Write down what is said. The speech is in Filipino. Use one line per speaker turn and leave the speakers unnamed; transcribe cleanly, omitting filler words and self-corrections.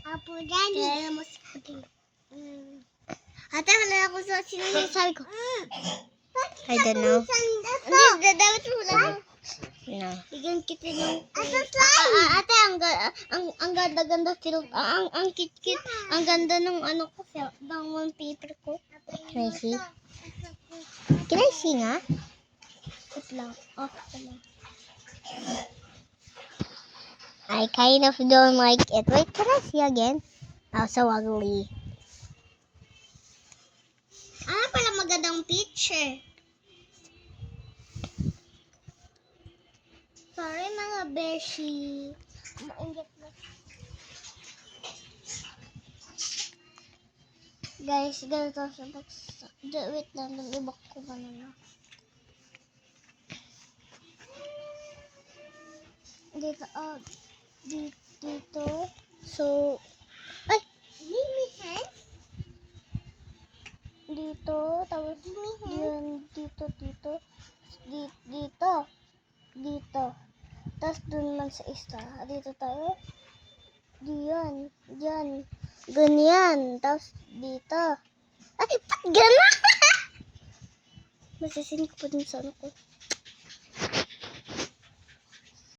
Apo Daddy. Kaya mo si Puding. Ate, wala ako sa sino yung sabi ko.
I don't know.
Hindi, dapat wala mo.
No.
Bigyan kita ng... Ate, ang ganda-ganda film. Ang kit-kit. Ang ganda ng ano ko. Ng one paper ko.
Can I see? Can I see nga?
Wait lang. Off ko lang.
I kind of don't like it. Wait, can I see again? Oh, so ugly.
Ano pala magandang picture? Sorry mga beshi. Maingit na. Guys, ganito siya. Wait lang, nag-ibak ko ba na. Dito, dito. So, ay! Dito, tapos yun, dito. Dito. Tapos dun man sa isa. Dito tayo. Diyan. Ganyan. Tapos dito. Ay, ba't gano'n? Masisin ko pa dun sa ano ko.